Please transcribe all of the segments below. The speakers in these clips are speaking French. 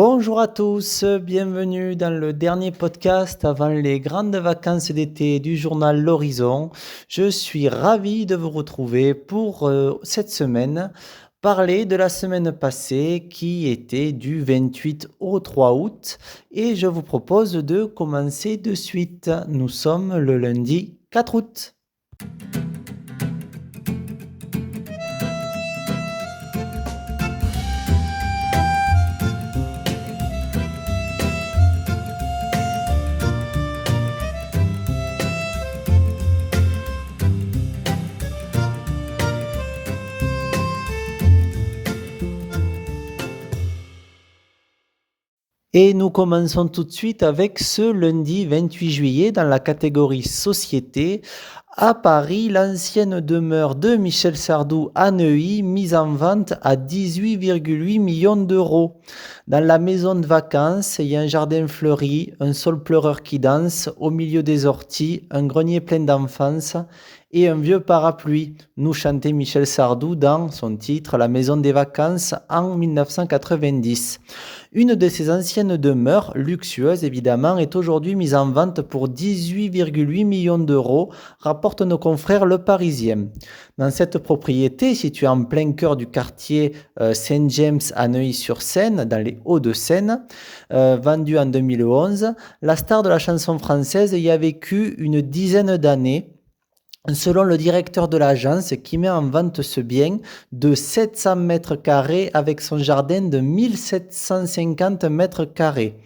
Bonjour à tous, bienvenue dans le dernier podcast avant les grandes vacances d'été du journal L'Horizon. Je suis ravi de vous retrouver pour cette semaine, parler de la semaine passée qui était du 28 au 3 août et je vous propose de commencer de suite. Nous sommes le lundi 4 août. Et nous commençons tout de suite avec ce lundi 28 juillet dans la catégorie Société. À Paris, l'ancienne demeure de Michel Sardou à Neuilly, mise en vente à 18,8 millions d'euros. Dans la maison de vacances, il y a un jardin fleuri, un saule pleureur qui danse, au milieu des orties, un grenier plein d'enfance et un vieux parapluie, nous chantait Michel Sardou dans son titre La maison des vacances en 1990. Une de ces anciennes demeures, luxueuses évidemment, est aujourd'hui mise en vente pour 18,8 millions d'euros, rapportent nos confrères Le Parisien. Dans cette propriété, située en plein cœur du quartier Saint-James à Neuilly-sur-Seine, dans les Hauts-de-Seine, vendue en 2011, la star de la chanson française y a vécu une dizaine d'années. Selon le directeur de l'agence qui met en vente ce bien de 700 mètres carrés avec son jardin de 1750 mètres carrés.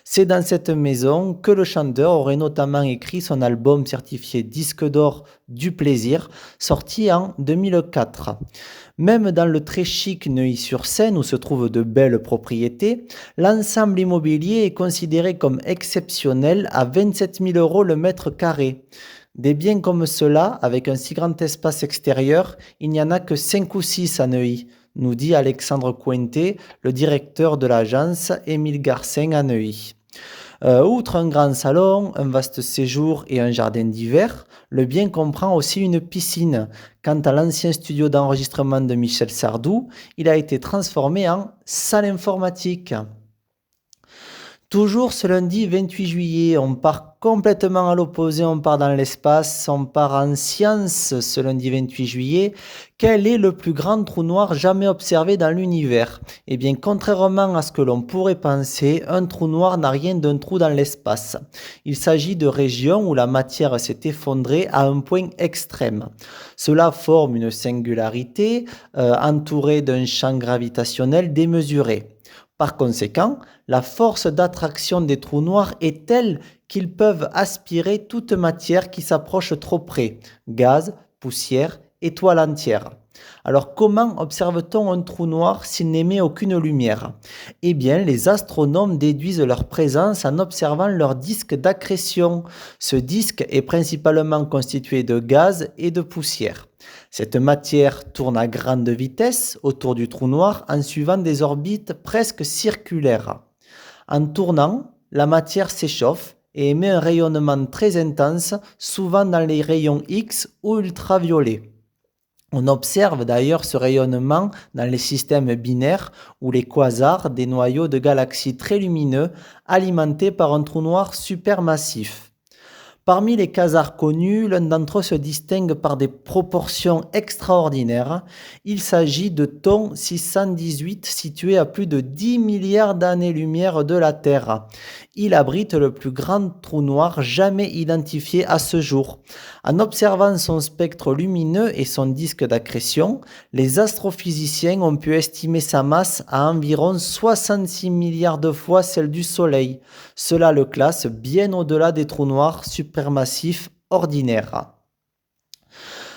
C'est dans cette maison que le chanteur aurait notamment écrit son album certifié disque d'or du plaisir, sorti en 2004. Même dans le très chic Neuilly-sur-Seine où se trouvent de belles propriétés, l'ensemble immobilier est considéré comme exceptionnel à 27 000 euros le mètre carré. Des biens comme cela, avec un si grand espace extérieur, il n'y en a que 5 ou 6 à Neuilly, nous dit Alexandre Cointet, le directeur de l'agence Émile Garcin à Neuilly. Outre un grand salon, un vaste séjour et un jardin d'hiver, le bien comprend aussi une piscine. Quant à l'ancien studio d'enregistrement de Michel Sardou, il a été transformé en salle informatique. Toujours ce lundi 28 juillet, on part complètement à l'opposé, on part dans l'espace, on part en science ce lundi 28 juillet. Quel est le plus grand trou noir jamais observé dans l'univers? Eh bien, contrairement à ce que l'on pourrait penser, un trou noir n'a rien d'un trou dans l'espace. Il s'agit de régions où la matière s'est effondrée à un point extrême. Cela forme une singularité entourée d'un champ gravitationnel démesuré. Par conséquent, la force d'attraction des trous noirs est telle qu'ils peuvent aspirer toute matière qui s'approche trop près, gaz, poussière, étoiles entières. Alors comment observe-t-on un trou noir s'il n'émet aucune lumière? Eh bien, les astronomes déduisent leur présence en observant leur disque d'accrétion. Ce disque est principalement constitué de gaz et de poussière. Cette matière tourne à grande vitesse autour du trou noir en suivant des orbites presque circulaires. En tournant, la matière s'échauffe et émet un rayonnement très intense, souvent dans les rayons X ou ultraviolets. On observe d'ailleurs ce rayonnement dans les systèmes binaires ou les quasars, des noyaux de galaxies très lumineux alimentés par un trou noir supermassif. Parmi les quasars connus, l'un d'entre eux se distingue par des proportions extraordinaires. Il s'agit de Thon 618, situé à plus de 10 milliards d'années-lumière de la Terre. Il abrite le plus grand trou noir jamais identifié à ce jour. En observant son spectre lumineux et son disque d'accrétion, les astrophysiciens ont pu estimer sa masse à environ 66 milliards de fois celle du Soleil. Cela le classe bien au-delà des trous noirs supermassifs ordinaires.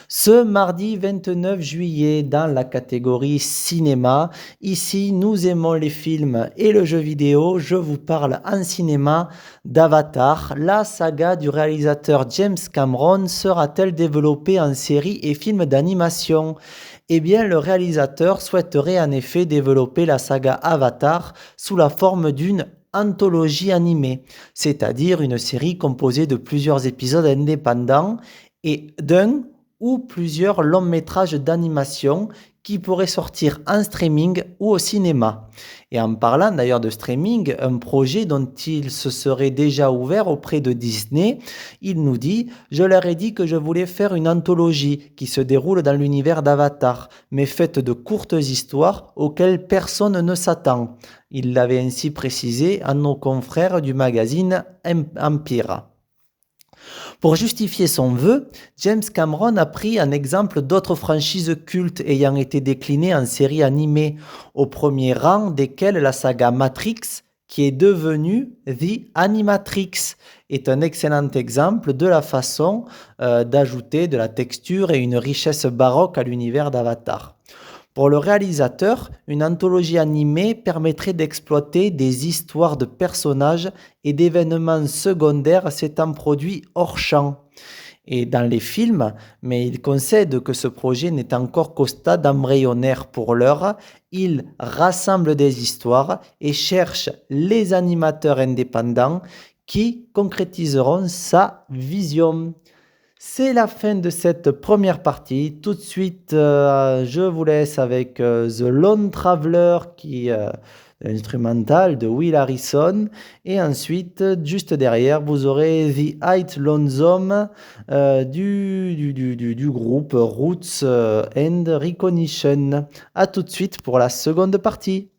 Ce mardi 29 juillet, dans la catégorie cinéma, ici nous aimons les films et le jeu vidéo. Je vous parle en cinéma d'Avatar. La saga du réalisateur James Cameron sera-t-elle développée en série et film d'animation? Eh bien, le réalisateur souhaiterait en effet développer la saga Avatar sous la forme d'une anthologie animée, c'est-à-dire une série composée de plusieurs épisodes indépendants et d'un ou plusieurs longs métrages d'animation qui pourrait sortir en streaming ou au cinéma. Et en parlant d'ailleurs de streaming, un projet dont il se serait déjà ouvert auprès de Disney, il nous dit: je leur ai dit que je voulais faire une anthologie qui se déroule dans l'univers d'Avatar, mais faite de courtes histoires auxquelles personne ne s'attend. Il l'avait ainsi précisé à nos confrères du magazine Empire. Pour justifier son vœu, James Cameron a pris un exemple d'autres franchises cultes ayant été déclinées en séries animées, au premier rang desquelles la saga Matrix, qui est devenue The Animatrix, est un excellent exemple de la façon d'ajouter de la texture et une richesse baroque à l'univers d'Avatar. Pour le réalisateur, une anthologie animée permettrait d'exploiter des histoires de personnages et d'événements secondaires s'étant produits hors champ et dans les films, mais il concède que ce projet n'est encore qu'au stade embryonnaire pour l'heure. Il rassemble des histoires et cherche les animateurs indépendants qui concrétiseront sa vision. C'est la fin de cette première partie. Tout de suite, je vous laisse avec The Lone Traveler, qui instrumental de Will Harrison. Et ensuite, juste derrière, vous aurez The Height Lonesome du groupe Roots and Recognition. A tout de suite pour la seconde partie.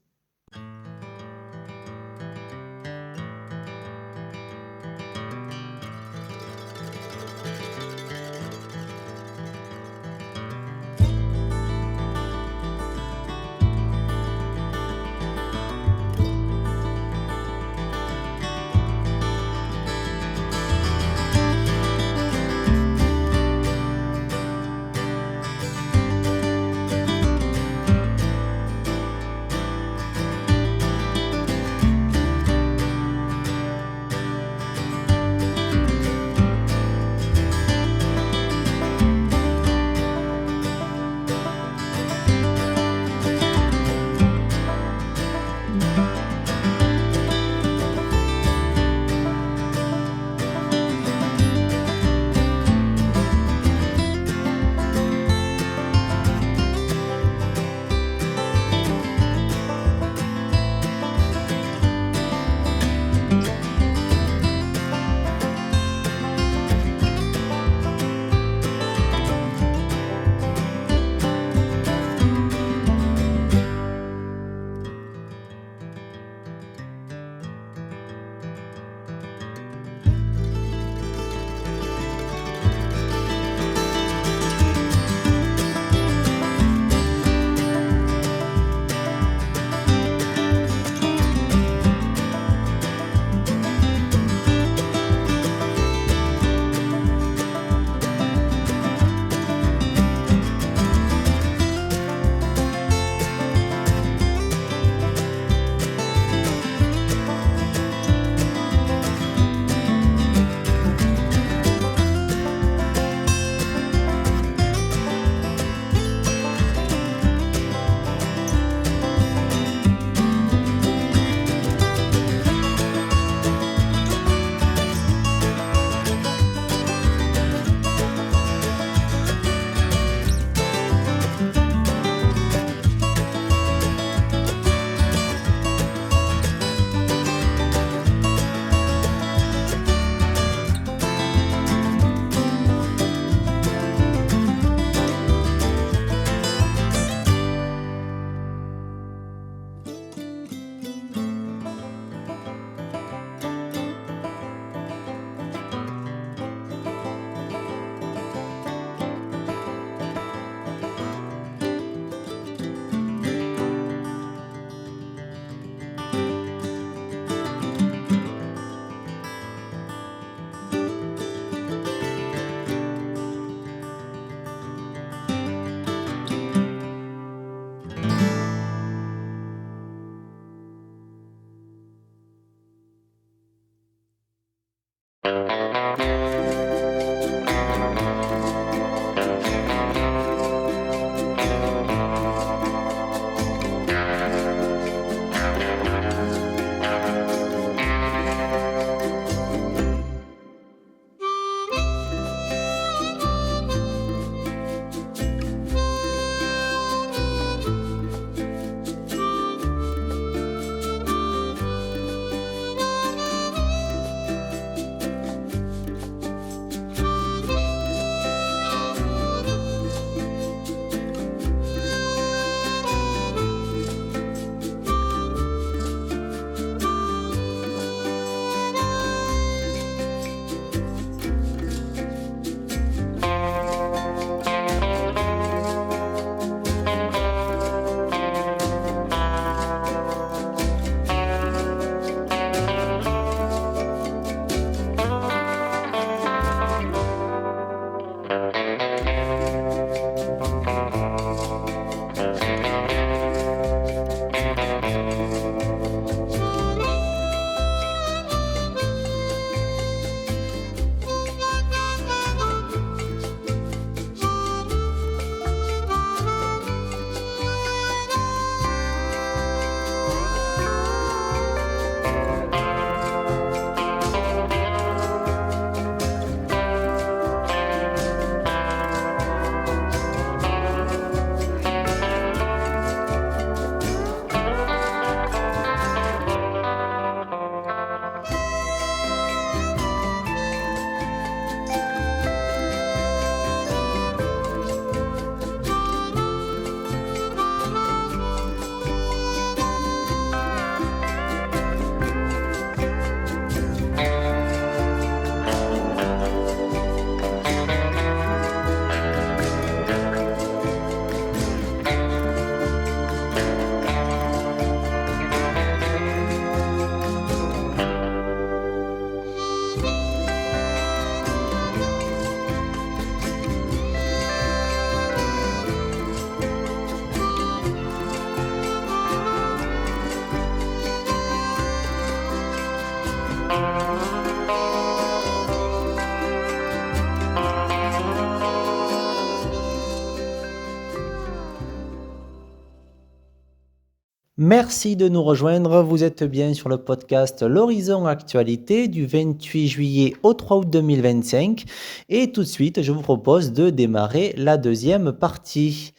Merci de nous rejoindre. Vous êtes bien sur le podcast L'Horizon Actualité du 28 juillet au 3 août 2025. Et tout de suite, je vous propose de démarrer la deuxième partie.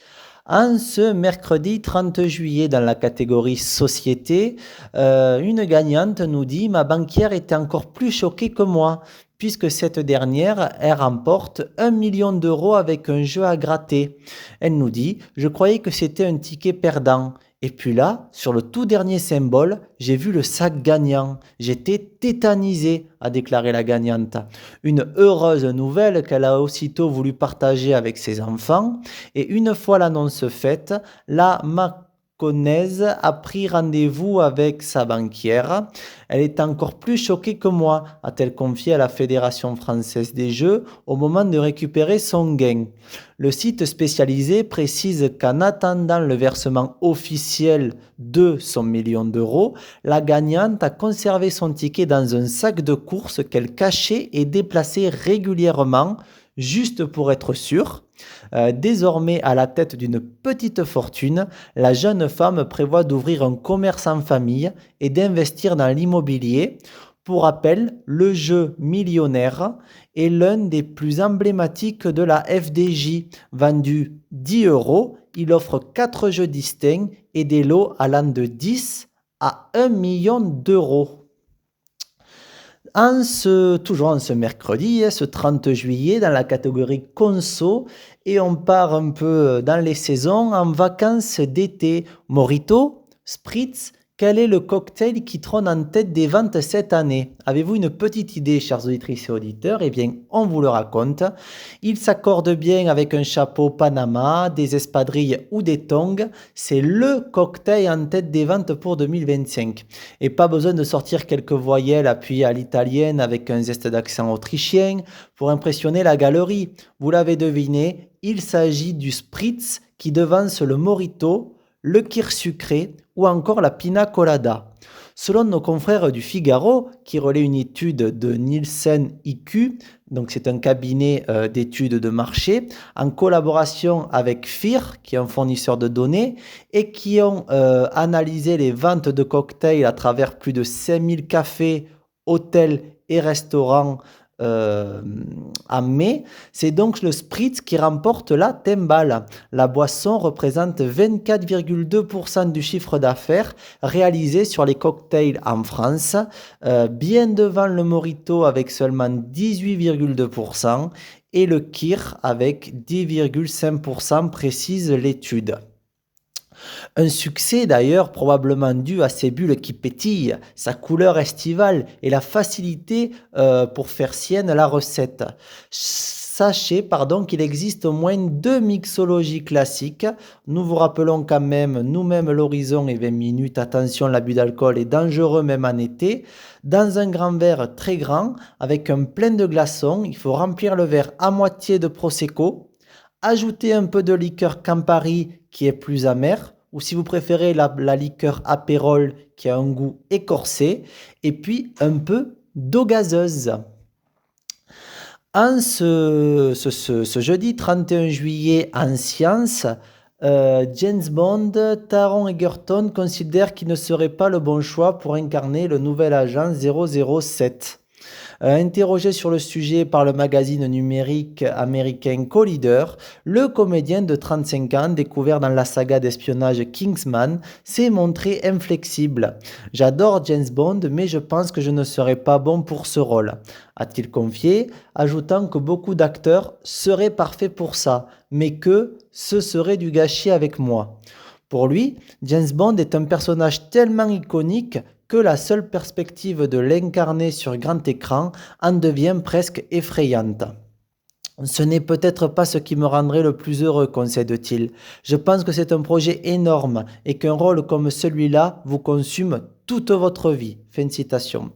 En ce mercredi 30 juillet, dans la catégorie Société, une gagnante nous dit: Ma banquière était encore plus choquée que moi, puisque cette dernière, elle remporte 1 million d'euros avec un jeu à gratter. Elle nous dit: Je croyais que c'était un ticket perdant. Et puis là, sur le tout dernier symbole, j'ai vu le sac gagnant. J'étais tétanisé, a déclaré la gagnante. Une heureuse nouvelle qu'elle a aussitôt voulu partager avec ses enfants. Et une fois l'annonce faite, la Mâconnaise a pris rendez-vous avec sa banquière. Elle est encore plus choquée que moi, a-t-elle confié à la Fédération française des jeux au moment de récupérer son gain. Le site spécialisé précise qu'en attendant le versement officiel de son million d'euros, la gagnante a conservé son ticket dans un sac de course qu'elle cachait et déplaçait régulièrement, juste pour être sûre. Désormais à la tête d'une petite fortune, la jeune femme prévoit d'ouvrir un commerce en famille et d'investir dans l'immobilier. Pour rappel, le jeu Millionnaire est l'un des plus emblématiques de la FDJ. Vendu 10 euros, il offre 4 jeux distincts et des lots allant de 10 à 1 million d'euros. Toujours en ce mercredi, ce 30 juillet, dans la catégorie conso, et on part un peu dans les saisons, en vacances d'été. Mojito, Spritz, quel est le cocktail qui trône en tête des ventes cette année? Avez-vous une petite idée, chers auditrices et auditeurs? Eh bien, on vous le raconte. Il s'accorde bien avec un chapeau Panama, des espadrilles ou des tongs. C'est le cocktail en tête des ventes pour 2025. Et pas besoin de sortir quelques voyelles appuyées à l'italienne avec un zeste d'accent autrichien pour impressionner la galerie. Vous l'avez deviné, il s'agit du Spritz qui devance le Mojito, le kir sucré ou encore la pina colada. Selon nos confrères du Figaro, qui relaient une étude de Nielsen IQ, donc c'est un cabinet d'études de marché, en collaboration avec FIR, qui est un fournisseur de données, et qui ont analysé les ventes de cocktails à travers plus de 5000 cafés, hôtels et restaurants en mai, c'est donc le Spritz qui remporte la timbale. La boisson représente 24,2% du chiffre d'affaires réalisé sur les cocktails en France, bien devant le Mojito avec seulement 18,2% et le Kir avec 10,5%, précise l'étude. Un succès d'ailleurs probablement dû à ses bulles qui pétillent, sa couleur estivale et la facilité pour faire sienne la recette. Sachez qu'il existe au moins 2 mixologies classiques. Nous vous rappelons quand même, nous-mêmes l'horizon et 20 minutes, attention, l'abus d'alcool est dangereux même en été. Dans un grand verre très grand, avec un plein de glaçons, il faut remplir le verre à moitié de Prosecco, ajouter un peu de liqueur Campari qui est plus amère, ou si vous préférez la liqueur Aperol qui a un goût écorsé, et puis un peu d'eau gazeuse. En ce jeudi 31 juillet en sciences, James Bond, Taron Egerton considère qu'il ne serait pas le bon choix pour incarner le nouvel agent 007. Interrogé sur le sujet par le magazine numérique américain Collider, le comédien de 35 ans, découvert dans la saga d'espionnage Kingsman, s'est montré inflexible. J'adore James Bond, mais je pense que je ne serais pas bon pour ce rôle, a-t-il confié, ajoutant que beaucoup d'acteurs seraient parfaits pour ça, mais que ce serait du gâchis avec moi. Pour lui, James Bond est un personnage tellement iconique que la seule perspective de l'incarner sur grand écran en devient presque effrayante. Ce n'est peut-être pas ce qui me rendrait le plus heureux, concède-t-il. Je pense que c'est un projet énorme et qu'un rôle comme celui-là vous consume toute votre vie. Fin de citation.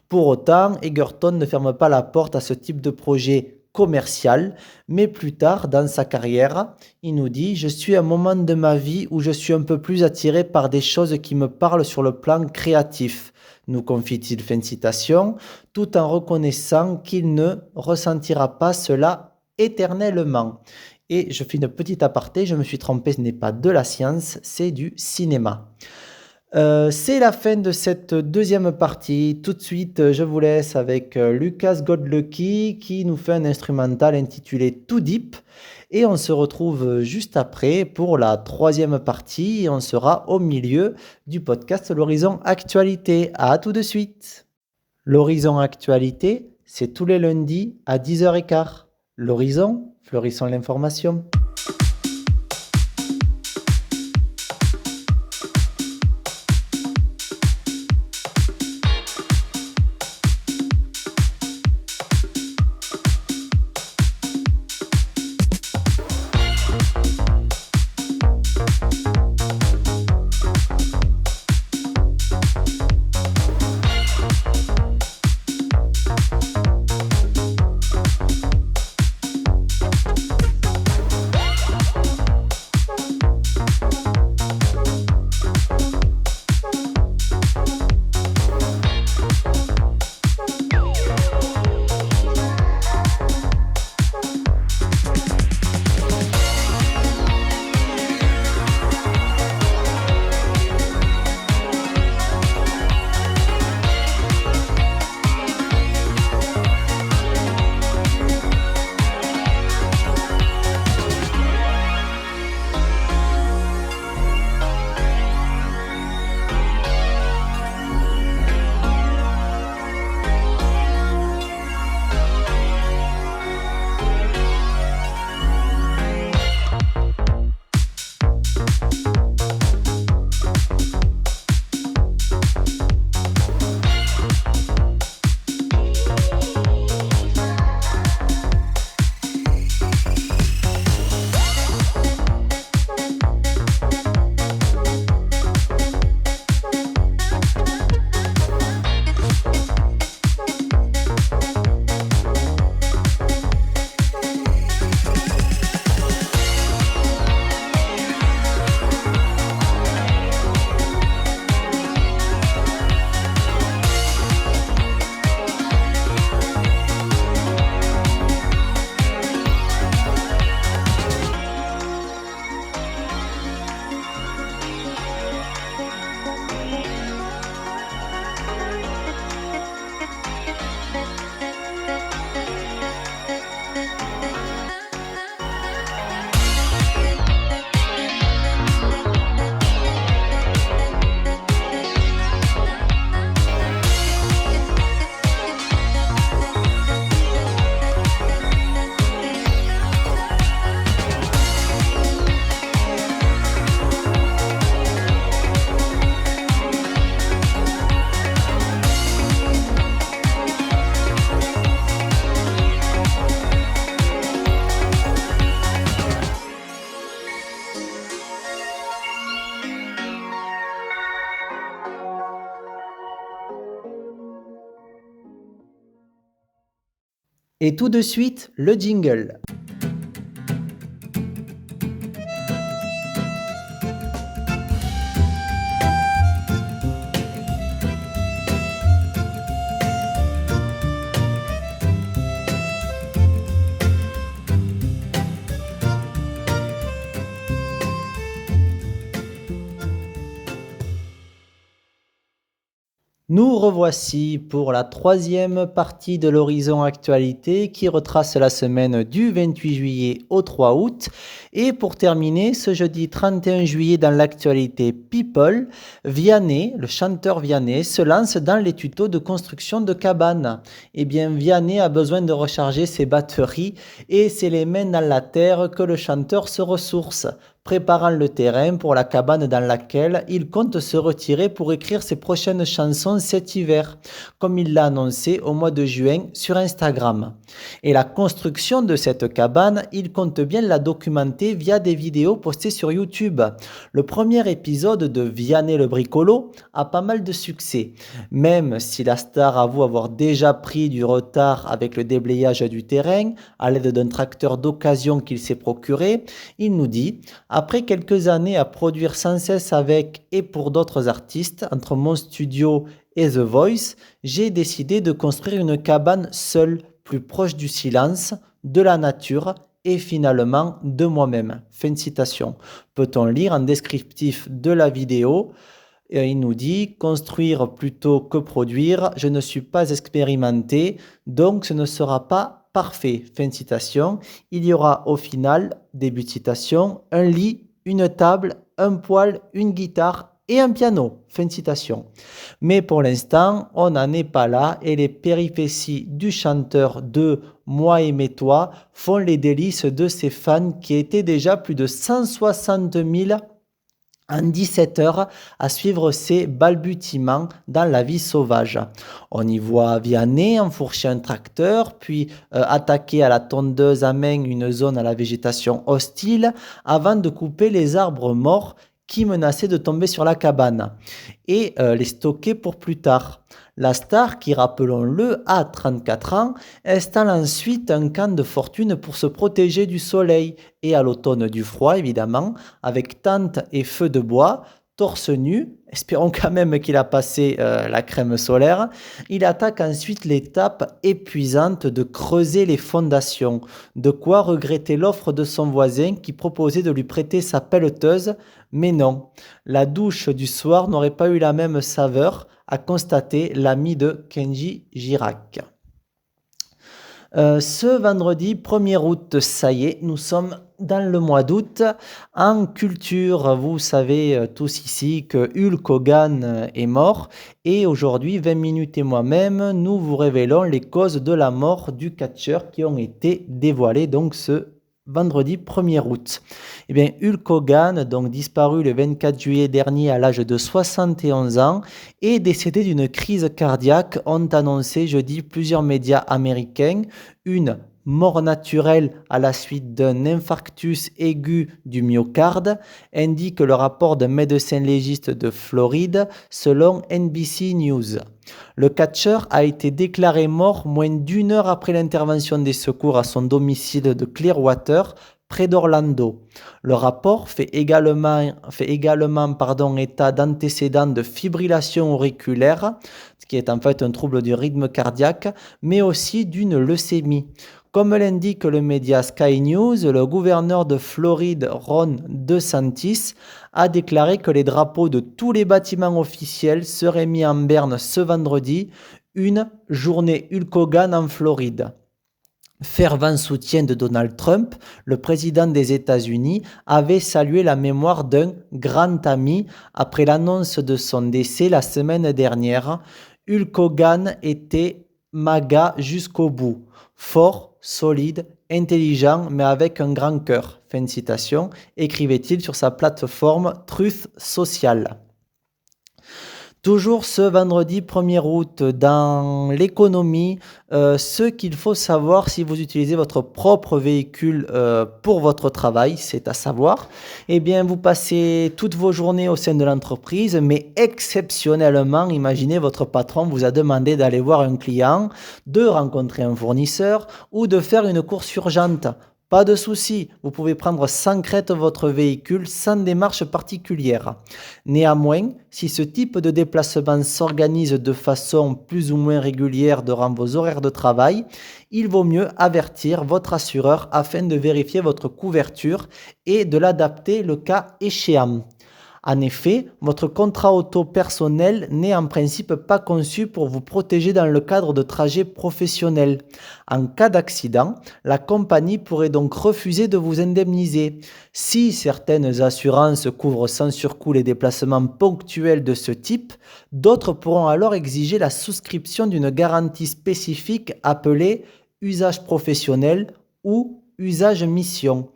Pour autant, Egerton ne ferme pas la porte à ce type de projet commercial, mais plus tard dans sa carrière, il nous dit: «Je suis à un moment de ma vie où je suis un peu plus attiré par des choses qui me parlent sur le plan créatif», nous confie-t-il, fin de citation, tout en reconnaissant qu'il ne ressentira pas cela éternellement. Et je fais une petite aparté, je me suis trompé, ce n'est pas de la science, c'est du cinéma. C'est la fin de cette deuxième partie. Tout de suite, je vous laisse avec Lucas Godlucky qui nous fait un instrumental intitulé Too Deep. Et on se retrouve juste après pour la troisième partie. Et on sera au milieu du podcast L'Horizon Actualité. À tout de suite. L'Horizon Actualité, c'est tous les lundis à 10h15. L'Horizon, fleurissons l'information. Et tout de suite, le jingle. Nous revoici pour la troisième partie de l'Horizon Actualité qui retrace la semaine du 28 juillet au 3 août. Et pour terminer, ce jeudi 31 juillet dans l'actualité People, Vianney, le chanteur Vianney, se lance dans les tutos de construction de cabanes. Eh bien, Vianney a besoin de recharger ses batteries et c'est les mains dans la terre que le chanteur se ressource. préparant le terrain pour la cabane dans laquelle il compte se retirer pour écrire ses prochaines chansons cet hiver, comme il l'a annoncé au mois de juin sur Instagram. Et la construction de cette cabane, il compte bien la documenter via des vidéos postées sur YouTube. Le premier épisode de Vianney le Bricolo a pas mal de succès, même si la star avoue avoir déjà pris du retard avec le déblayage du terrain à l'aide d'un tracteur d'occasion qu'il s'est procuré. Il nous dit: après quelques années à produire sans cesse avec et pour d'autres artistes, entre mon studio et The Voice, j'ai décidé de construire une cabane seule, plus proche du silence, de la nature et finalement de moi-même. Fin de citation. Peut-on lire en descriptif de la vidéo? Il nous dit: construire plutôt que produire, je ne suis pas expérimenté, donc ce ne sera pas parfait. Fin de citation. Il y aura au final, début de citation, un lit, une table, un poêle, une guitare et un piano. Fin de citation. Mais pour l'instant, on n'en est pas là et les péripéties du chanteur de Moi et toi font les délices de ses fans qui étaient déjà plus de 160 000 en 17 heures à suivre ses balbutiements dans la vie sauvage. On y voit Vianney enfourcher un tracteur, puis attaquer à la tondeuse à main une zone à la végétation hostile, avant de couper les arbres morts qui menaçaient de tomber sur la cabane, et les stocker pour plus tard. La star, qui rappelons-le a 34 ans, installe ensuite un camp de fortune pour se protéger du soleil et à l'automne du froid évidemment, avec tente et feu de bois, torse nu, espérons quand même qu'il a passé la crème solaire. Il attaque ensuite l'étape épuisante de creuser les fondations, de quoi regretter l'offre de son voisin qui proposait de lui prêter sa pelleteuse, mais non, la douche du soir n'aurait pas eu la même saveur, a constaté l'ami de Kenji Girac. Ce vendredi 1er août, ça y est, nous sommes dans le mois d'août. En culture, vous savez tous ici que Hulk Hogan est mort. Et aujourd'hui, 20 minutes et moi-même, nous vous révélons les causes de la mort du catcheur qui ont été dévoilées donc ce vendredi 1er août. Eh bien, Hulk Hogan, donc disparu le 24 juillet dernier à l'âge de 71 ans, est décédé d'une crise cardiaque, ont annoncé jeudi plusieurs médias américains. Une mort naturelle à la suite d'un infarctus aigu du myocarde, indique le rapport d'un médecin légiste de Floride selon NBC News. Le catcheur a été déclaré mort moins d'une heure après l'intervention des secours à son domicile de Clearwater, près d'Orlando. Le rapport fait également état d'antécédents de fibrillation auriculaire, ce qui est en fait un trouble du rythme cardiaque, mais aussi d'une leucémie. Comme l'indique le média Sky News, le gouverneur de Floride, Ron DeSantis, a déclaré que les drapeaux de tous les bâtiments officiels seraient mis en berne ce vendredi, une journée Hulk Hogan en Floride. Fervent soutien de Donald Trump, le président des États-Unis avait salué la mémoire d'un grand ami après l'annonce de son décès la semaine dernière. Hulk Hogan était MAGA jusqu'au bout, fort, solide, intelligent, mais avec un grand cœur. Fin de citation, écrivait-il sur sa plateforme Truth Social. Toujours ce vendredi 1er août, dans l'économie, ce qu'il faut savoir si vous utilisez votre propre véhicule pour votre travail, c'est à savoir, eh bien vous passez toutes vos journées au sein de l'entreprise, mais exceptionnellement, imaginez votre patron vous a demandé d'aller voir un client, de rencontrer un fournisseur ou de faire une course urgente. Pas de souci, vous pouvez prendre sans crainte votre véhicule sans démarche particulière. Néanmoins, si ce type de déplacement s'organise de façon plus ou moins régulière durant vos horaires de travail, il vaut mieux avertir votre assureur afin de vérifier votre couverture et de l'adapter le cas échéant. En effet, votre contrat auto personnel n'est en principe pas conçu pour vous protéger dans le cadre de trajets professionnels. En cas d'accident, la compagnie pourrait donc refuser de vous indemniser. Si certaines assurances couvrent sans surcoût les déplacements ponctuels de ce type, d'autres pourront alors exiger la souscription d'une garantie spécifique appelée usage professionnel ou usage mission.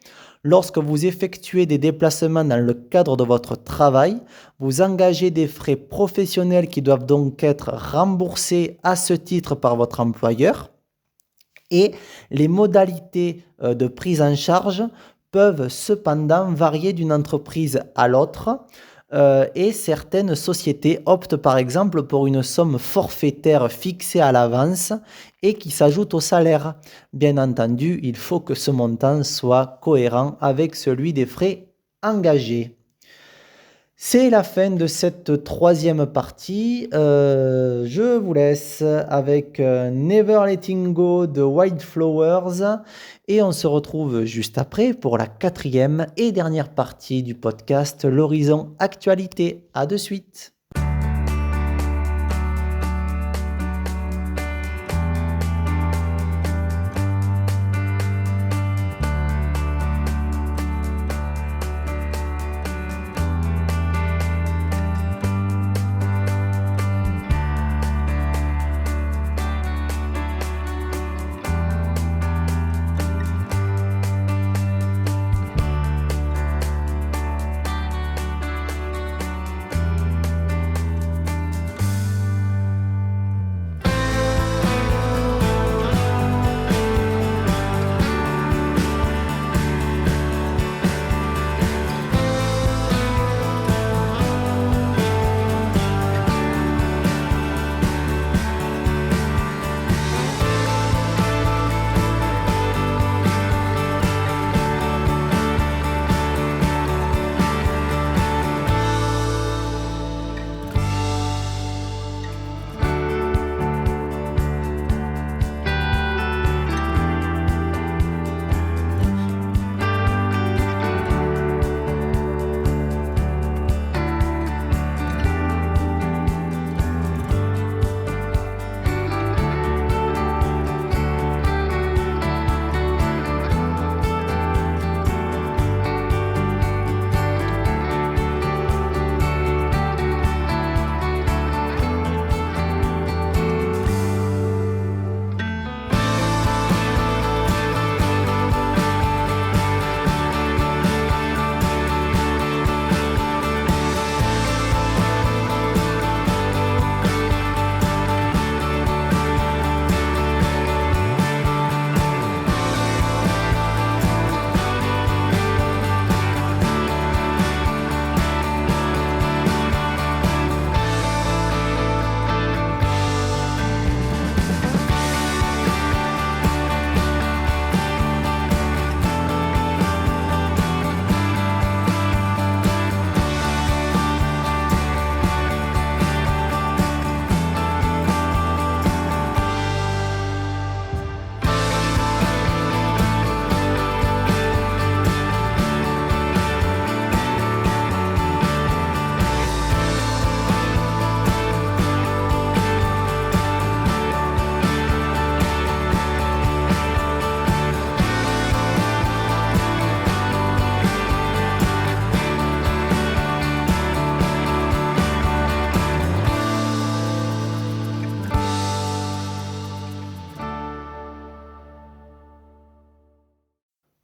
Lorsque vous effectuez des déplacements dans le cadre de votre travail, vous engagez des frais professionnels qui doivent donc être remboursés à ce titre par votre employeur. Et les modalités de prise en charge peuvent cependant varier d'une entreprise à l'autre. Et certaines sociétés optent par exemple pour une somme forfaitaire fixée à l'avance et qui s'ajoute au salaire. Bien entendu, il faut que ce montant soit cohérent avec celui des frais engagés. C'est la fin de cette troisième partie. Je vous laisse avec Never Letting Go de Wildflowers et on se retrouve juste après pour la quatrième et dernière partie du podcast L'Horizon Actualité. À de suite.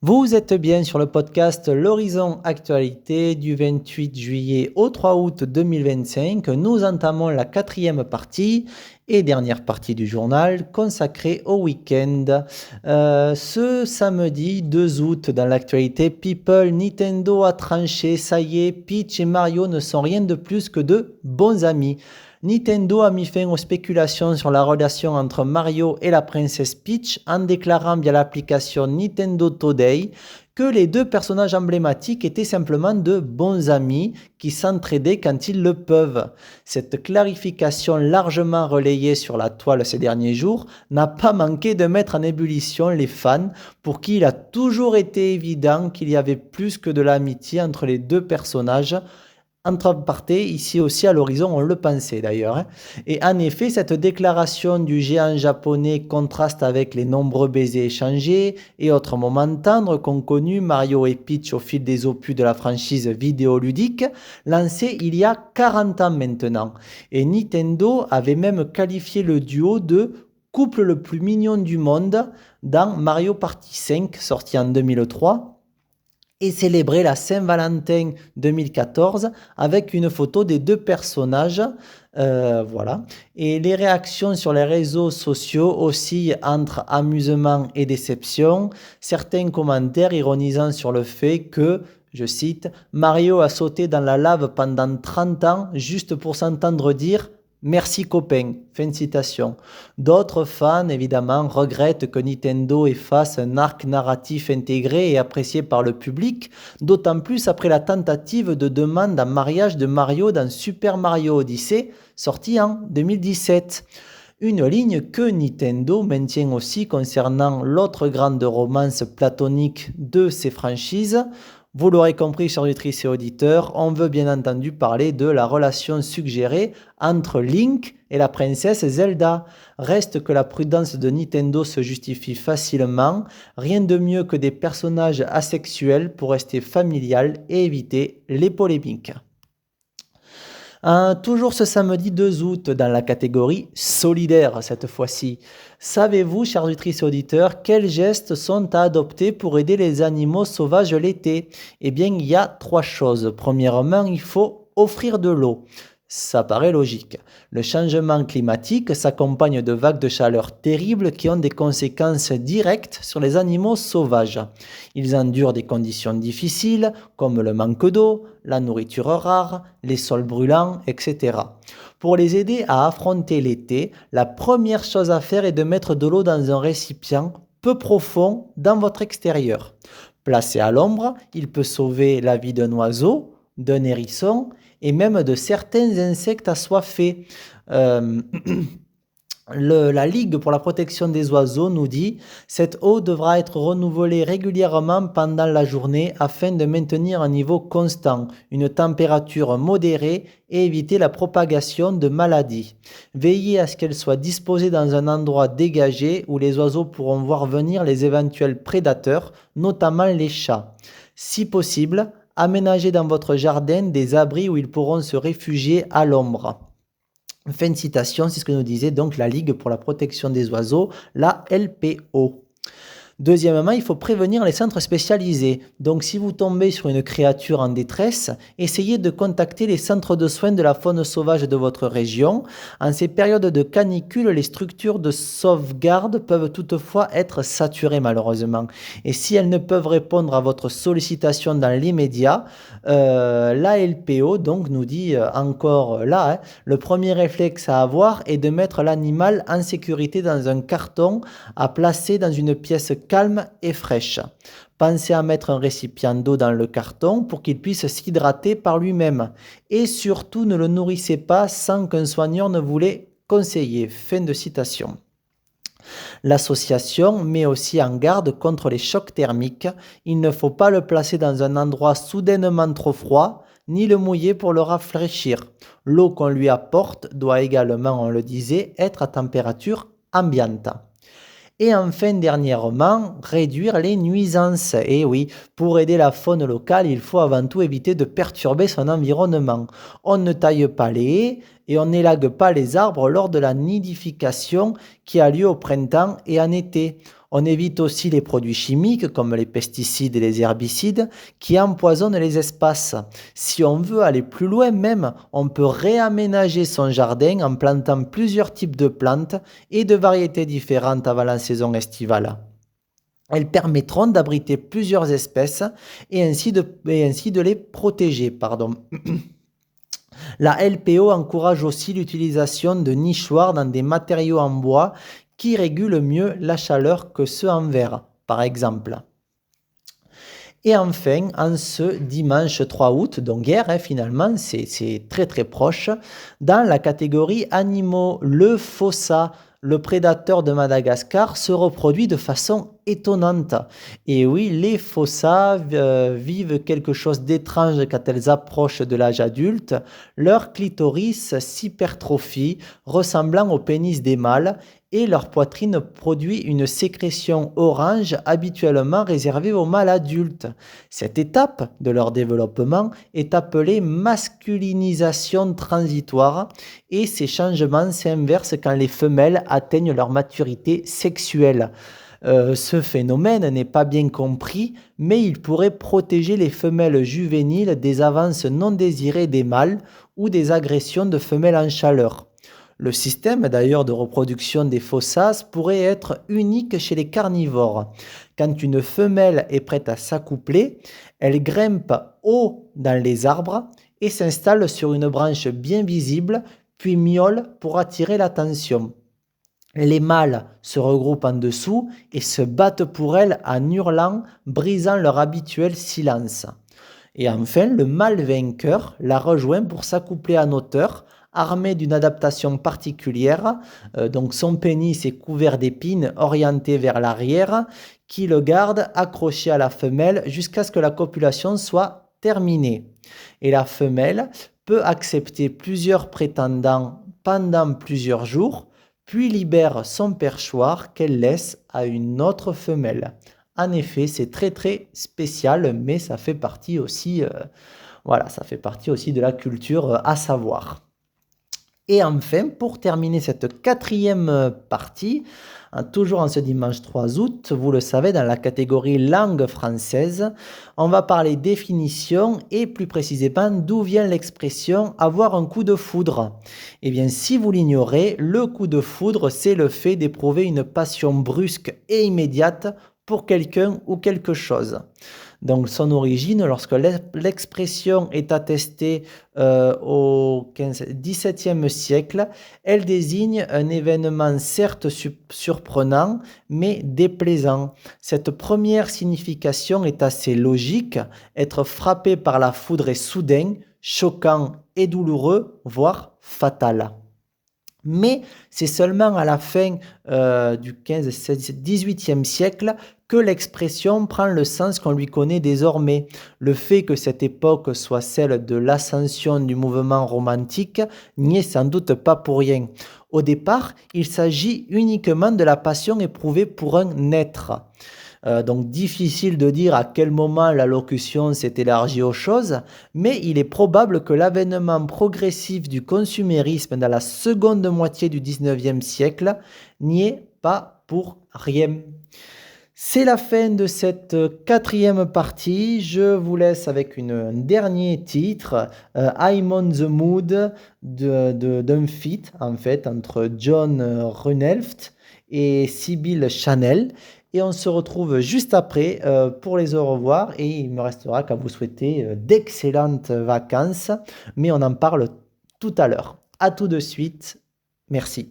Vous êtes bien sur le podcast L'Horizon Actualité du 28 juillet au 3 août 2025. Nous entamons la quatrième partie et dernière partie du journal consacrée au week-end. Ce samedi 2 août, dans l'actualité People, Nintendo a tranché, ça y est, Peach et Mario ne sont rien de plus que de bons amis. Nintendo a mis fin aux spéculations sur la relation entre Mario et la princesse Peach en déclarant via l'application Nintendo Today que les deux personnages emblématiques étaient simplement de bons amis qui s'entraidaient quand ils le peuvent. Cette clarification largement relayée sur la toile ces derniers jours n'a pas manqué de mettre en ébullition les fans pour qui il a toujours été évident qu'il y avait plus que de l'amitié entre les deux personnages. Entre aparté, ici aussi à l'horizon, on le pensait d'ailleurs. Et en effet, cette déclaration du géant japonais contraste avec les nombreux baisers échangés et autres moments tendres qu'ont connus Mario et Peach au fil des opus de la franchise vidéoludique, lancée il y a 40 ans maintenant. Et Nintendo avait même qualifié le duo de couple le plus mignon du monde dans Mario Party 5, sorti en 2003. et célébrer la Saint-Valentin 2014 avec une photo des deux personnages. Voilà. Et les réactions sur les réseaux sociaux oscillent entre amusement et déception. Certains commentaires ironisant sur le fait que, je cite, Mario a sauté dans la lave pendant 30 ans juste pour s'entendre dire merci copain. Fin de citation. D'autres fans, évidemment, regrettent que Nintendo efface un arc narratif intégré et apprécié par le public, d'autant plus après la tentative de demande en mariage de Mario dans Super Mario Odyssey, sorti en 2017. Une ligne que Nintendo maintient aussi concernant l'autre grande romance platonique de ses franchises. Vous l'aurez compris, chers auditrices et auditeurs, on veut bien entendu parler de la relation suggérée entre Link et la princesse Zelda. Reste que la prudence de Nintendo se justifie facilement, rien de mieux que des personnages asexuels pour rester familial et éviter les polémiques. Toujours ce samedi 2 août dans la catégorie solidaire cette fois-ci. Savez-vous, chers auditrices et auditeurs, quels gestes sont à adopter pour aider les animaux sauvages l'été? Eh bien, il y a 3 choses. Premièrement, il faut offrir de l'eau. Ça paraît logique. Le changement climatique s'accompagne de vagues de chaleur terribles qui ont des conséquences directes sur les animaux sauvages. Ils endurent des conditions difficiles comme le manque d'eau, la nourriture rare, les sols brûlants, etc. Pour les aider à affronter l'été, la première chose à faire est de mettre de l'eau dans un récipient peu profond dans votre extérieur. Placé à l'ombre, il peut sauver la vie d'un oiseau, d'un hérisson et même de certains insectes assoiffés. Euh, la Ligue pour la protection des oiseaux nous dit « Cette eau devra être renouvelée régulièrement pendant la journée afin de maintenir un niveau constant, une température modérée et éviter la propagation de maladies. Veillez à ce qu'elle soit disposée dans un endroit dégagé où les oiseaux pourront voir venir les éventuels prédateurs, notamment les chats. Si possible, aménagez dans votre jardin des abris où ils pourront se réfugier à l'ombre. » Fin de citation, c'est ce que nous disait donc la Ligue pour la protection des oiseaux, la LPO. Deuxièmement, il faut prévenir les centres spécialisés. Donc si vous tombez sur une créature en détresse, essayez de contacter les centres de soins de la faune sauvage de votre région. En ces périodes de canicule, les structures de sauvegarde peuvent toutefois être saturées malheureusement. Et si elles ne peuvent répondre à votre sollicitation dans l'immédiat, la LPO donc nous dit encore là, le premier réflexe à avoir est de mettre l'animal en sécurité dans un carton à placer dans une pièce calme et fraîche. Pensez à mettre un récipient d'eau dans le carton pour qu'il puisse s'hydrater par lui-même. Et surtout, ne le nourrissez pas sans qu'un soigneur ne vous l'ait conseillé. Fin de citation. L'association met aussi en garde contre les chocs thermiques. Il ne faut pas le placer dans un endroit soudainement trop froid, ni le mouiller pour le rafraîchir. L'eau qu'on lui apporte doit également, on le disait, être à température ambiante. Et enfin, dernièrement, réduire les nuisances. Et oui, pour aider la faune locale, il faut avant tout éviter de perturber son environnement. On ne taille pas les haies et on n'élague pas les arbres lors de la nidification qui a lieu au printemps et en été. On évite aussi les produits chimiques comme les pesticides et les herbicides qui empoisonnent les espaces. Si on veut aller plus loin même, on peut réaménager son jardin en plantant plusieurs types de plantes et de variétés différentes avant la saison estivale. Elles permettront d'abriter plusieurs espèces et ainsi de les protéger. La LPO encourage aussi l'utilisation de nichoirs dans des matériaux en bois qui régulent mieux la chaleur que ceux en verre, par exemple. Et enfin, en ce dimanche 3 août, donc hier finalement, c'est très très proche, dans la catégorie animaux, le fossa, le prédateur de Madagascar, se reproduit de façon étonnante. Et oui, les fossas vivent quelque chose d'étrange quand elles approchent de l'âge adulte. Leur clitoris s'hypertrophie, ressemblant au pénis des mâles, et leur poitrine produit une sécrétion orange habituellement réservée aux mâles adultes. Cette étape de leur développement est appelée masculinisation transitoire et ces changements s'inversent quand les femelles atteignent leur maturité sexuelle. Ce phénomène n'est pas bien compris, mais il pourrait protéger les femelles juvéniles des avances non désirées des mâles ou des agressions de femelles en chaleur. Le système d'ailleurs de reproduction des phosphas pourrait être unique chez les carnivores. Quand une femelle est prête à s'accoupler, elle grimpe haut dans les arbres et s'installe sur une branche bien visible, puis miaule pour attirer l'attention. Les mâles se regroupent en dessous et se battent pour elle en hurlant, brisant leur habituel silence. Et enfin, le mâle vainqueur la rejoint pour s'accoupler en hauteur, armé d'une adaptation particulière. Donc son pénis est couvert d'épines orientées vers l'arrière, qui le garde accroché à la femelle jusqu'à ce que la copulation soit terminée. Et la femelle peut accepter plusieurs prétendants pendant plusieurs jours, puis libère son perchoir qu'elle laisse à une autre femelle. En effet, c'est très très spécial, mais ça fait partie aussi, voilà, ça fait partie aussi de la culture à savoir. Et enfin, pour terminer cette quatrième partie, toujours en ce dimanche 3 août, vous le savez, dans la catégorie langue française, on va parler définition et plus précisément d'où vient l'expression avoir un coup de foudre. Eh bien, si vous l'ignorez, le coup de foudre, c'est le fait d'éprouver une passion brusque et immédiate pour quelqu'un ou quelque chose. Donc son origine, lorsque l'expression est attestée au XVIIe siècle, elle désigne un événement certes surprenant, mais déplaisant. Cette première signification est assez logique. Être frappé par la foudre est soudain, choquant et douloureux, voire fatal. Mais c'est seulement à la fin du XVIIIe siècle que l'expression prend le sens qu'on lui connaît désormais. Le fait que cette époque soit celle de l'ascension du mouvement romantique n'y est sans doute pas pour rien. Au départ, il s'agit uniquement de la passion éprouvée pour un être. Donc difficile de dire à quel moment l'allocution s'est élargie aux choses, mais il est probable que l'avènement progressif du consumérisme dans la seconde moitié du XIXe siècle n'y est pas pour rien. C'est la fin de cette quatrième partie. Je vous laisse avec un dernier titre, I'm on the Mood, d'un feat en fait entre John Runelft et Sybil Chanel. Et on se retrouve juste après pour les au revoir. Et il me restera qu'à vous souhaiter d'excellentes vacances. Mais on en parle tout à l'heure. À tout de suite. Merci.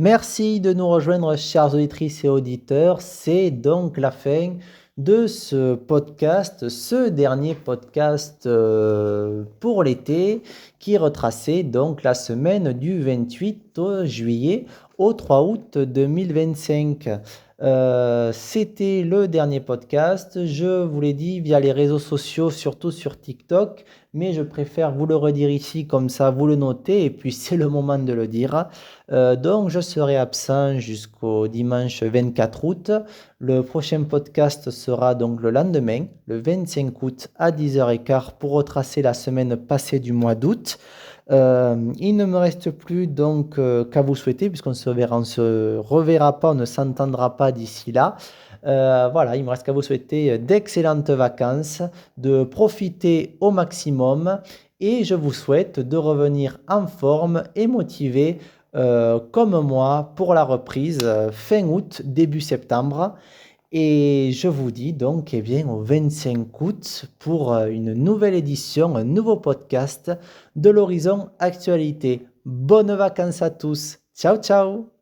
Merci de nous rejoindre, chères auditrices et auditeurs. C'est donc la fin de ce podcast, ce dernier podcast pour l'été, qui retraçait donc la semaine du 28 juillet au 3 août 2025. C'était le dernier podcast. Je vous l'ai dit via les réseaux sociaux, surtout sur TikTok, mais je préfère vous le redire ici, comme ça vous le notez, et puis c'est le moment de le dire. Donc, je serai absent jusqu'au dimanche 24 août. Le prochain podcast sera donc le lendemain, le 25 août à 10h15 pour retracer la semaine passée du mois d'août. Il ne me reste plus donc qu'à vous souhaiter, puisqu'on on se reverra pas, on ne s'entendra pas d'ici là. Voilà, il me reste qu'à vous souhaiter d'excellentes vacances, de profiter au maximum et je vous souhaite de revenir en forme et motivé comme moi pour la reprise fin août, début septembre. Et je vous dis donc eh bien, au 25 août pour une nouvelle édition, un nouveau podcast de l'Horizon Actualité. Bonnes vacances à tous. Ciao, ciao!